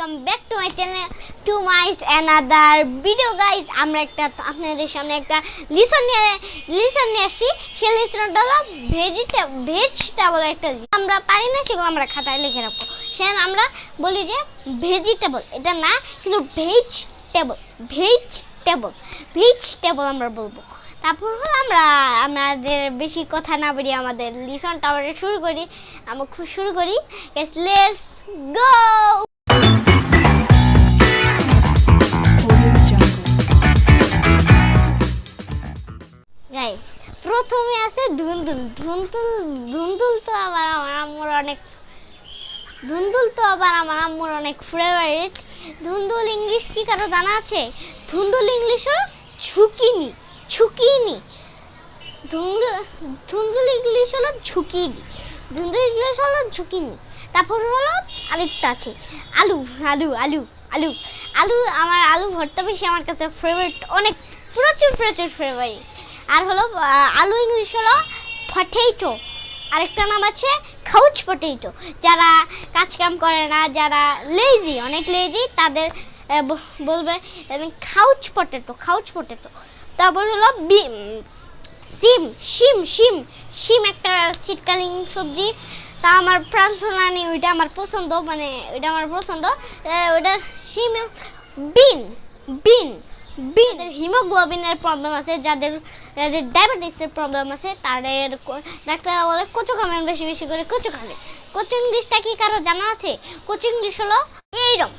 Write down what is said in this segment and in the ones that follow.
Welcome back to my channel to my another video guys. আমরা একটা আপনাদের সামনে একটা লিসন নিয়ে আসছি। সেই লিসনটা হলো ভেজিটেবল একটা। আমরা পারি না সেগুলো আমরা খাতায় লিখে রাখবো। সেখানে আমরা বলি যে ভেজিটেবল এটা না, কিন্তু ভেজিটেবল আমরা বলবো। তারপর আমরা আমাদের বেশি কথা না বলি, আমাদের লিসনটা আমরা শুরু করি। Let's go. গাইস, প্রথমে আছে ধুন্দুল তো আবার আমার আম্মুর অনেক ফেভারিট। ধুন্দুল ইংলিশ কি কারো জানা আছে? ধুন্দুল ইংলিশ হলো ঝুঁকিনি। ধুন্দুল ইংলিশ হলো ঝুঁকিনি। তারপর হলো আরেকটা আছে আলু। আমার আলু ভর্তা বেশি আমার কাছে ফেভারিট, অনেক প্রচুর ফেভারিট। আর হলো আলু ইংলিশ হলো পটেটো। আরেকটা নাম আছে কাউচ পটেটো। যারা কাজ কাম করে না, যারা অনেক লেজি, তাদের বলবে কাউচ পটেটো। তারপর হলো শিম একটা শীতকালীন সবজি। তা আমার প্রাণসোনানি, ওইটা আমার পছন্দ, ওইটা শিম। বিন হিমোগ্লোবিনের প্রবলেম আছে, যাদের ডায়াবেটিক্সের প্রবলেম আছে, তাদের ডাক্তার বলে কচু খাবেন, বেশি করে কচু খাবে। কচু ইংলিশটা কি কারো জানা আছে? কচু ইংলিশ হলো এইরম।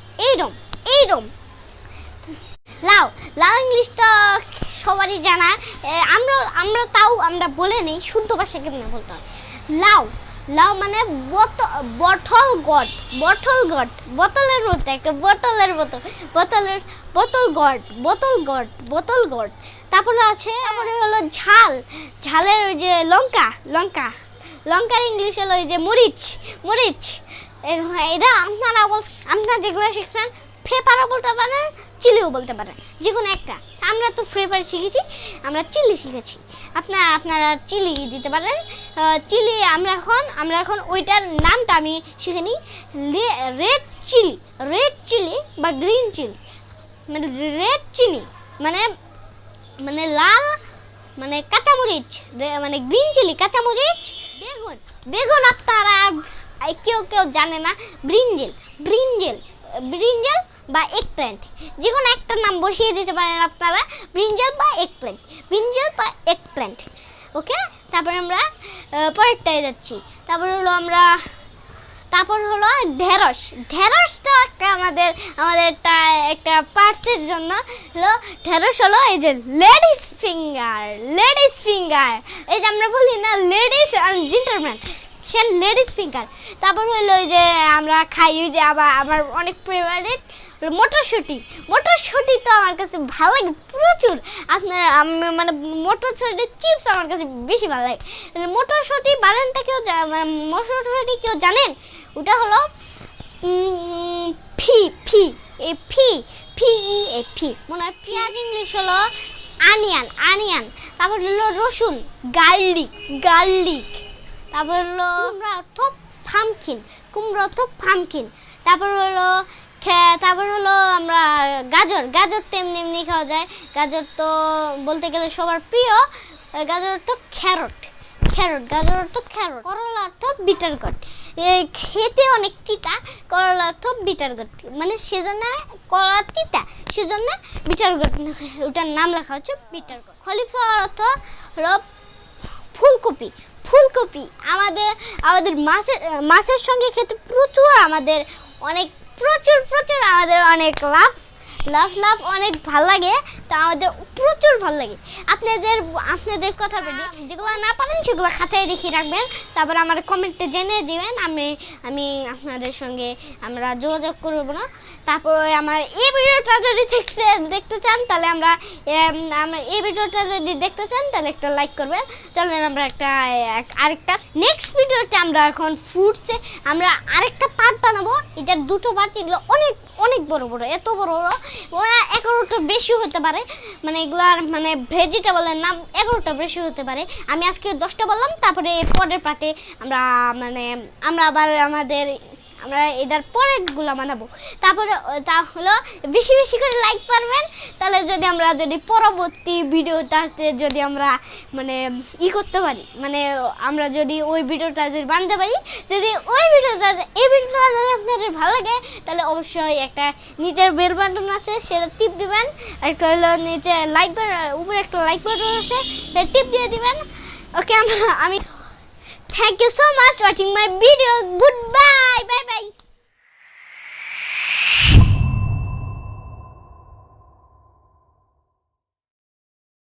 লাউ ইংলিশটা সবারই জানা। আমরা বলে নেই শুদ্ধ ভাষা কেমনে বলতে হয়। লাউ মানে বটল গড, বোতলের মতো একটা বোতল গড। তারপরে হলো ঝালের ওই যে লঙ্কার ইংলিশ হলো ওই যে মরিচ। এটা আপনারা যেগুলো শিখছেন পেপারও বলতে পারেন, চিলিও বলতে পারেন, যে কোনো একটা। আমরা তো পেপার শিখেছি, আমরা চিলি শিখেছি। আপনারা চিলি দিতে পারেন। চিলি আমরা এখন ওইটার নামটা আমি শিখে নিই। রেড চিলি বা গ্রিন চিলি। মানে রেড চিলি মানে লাল, মানে কাঁচামরিচ, মানে গ্রিন চিলি কাঁচামরিচ। বেগুন আপনারা কেউ জানে না। ব্রিঞ্জেল বা এগপ্ল্যান্ট, যে কোনো একটা নাম বসিয়ে দিতে পারেন আপনারা। ব্রিঞ্জেল বা এগপ্ল্যান্ট। ওকে, তারপরে আমরা পরেরটায় যাচ্ছি। তারপর হলো ঢেঁড়সটা একটা আমাদের একটা পার্টসের জন্য হলো। ঢেঁড়স হলো এই যে লেডিস ফিঙ্গার। এই যে আমরা বলি না লেডিস জেন্টলম্যান, সে লেডিস ফিঙ্গার। তারপর হলো ওই যে আমরা খাই ওই যে আমার অনেক ফেভারিট মটরশুঁটি তো আমার কাছে ভালো লাগে প্রচুর। মানে মটরশুঁটির চিপস আমার কাছে বেশি ভালো লাগে। মটরশুঁটি বানানটা মটরশুঁটি কেউ জানেন? ওটা হলো ফি। মনে হয় পেঁয়াজ ইংলিশ হলো আনিয়ান। তারপর হলো রসুন, গার্লিক। তারপর হলো কুমড়ো তো পামকিন। তারপর হলো আমরা গাজর তো এমনি খাওয়া যায়। গাজর তো বলতে গেলে সবার প্রিয়। গাজর তো ক্যারট। করলা তো বিটার গট। খেতে অনেক তিতা। করলা তো বিটার গট, মানে সেজন্য করলা তিতা, সেজন্য বিটার গট ওটার নাম লেখা হচ্ছে বিটার গট। কলিফ্লাওয়ার অর্থ হলো ফুলকপি। আমাদের মাছের সঙ্গে খেতে আমাদের অনেক লাভ অনেক ভাল লাগে। তা আমাদের প্রচুর ভাল লাগে। আপনাদের কথা বলি, যেগুলো না পারেন সেগুলো খাতায় দেখিয়ে রাখবেন। তারপর আমার কমেন্টে জেনে দিবেন। আমি আপনাদের সঙ্গে আমরা যোগাযোগ করব না। তারপর আমার এই ভিডিওটা যদি দেখতে চান, তাহলে একটা লাইক করবেন। চলেন আমরা আরেকটা নেক্সট ভিডিওতে আমরা এখন ফ্রুটসে আমরা আরেকটা পার্ট বানাবো। এটার দুটো পার্ট, এগুলো অনেক বড়, এত বড়। ওরা 11টা বেশি হতে পারে, মানে এগুলার মানে ভেজিটেবলের নাম 11টা বেশি হতে পারে। আমি আজকে 10টা বললাম। তারপরে পরের পার্টে আমরা আবার আমরা এটার পরেরগুলো বানাবো। তারপরে তা হলো বেশি বেশি করে লাইক পারবেন, তাহলে যদি আমরা যদি পরবর্তী ভিডিওটাতে যদি আমরা মানে করতে পারি, মানে আমরা যদি ওই ভিডিওটা যদি বানাতে পারি, যদি ওই ভিডিওটা এই ভিডিওটা যদি আপনাদের ভালো লাগে তাহলে অবশ্যই একটা নিচের বেল বাটন আছে সেটা টিপ দিবেন, একটা হলো নিচে লাইক উপরে একটা লাইক বাটন আছে সেটা টিপ দিয়ে দিবেন। ওকে, আমি thank you so much watching my video, good bye by.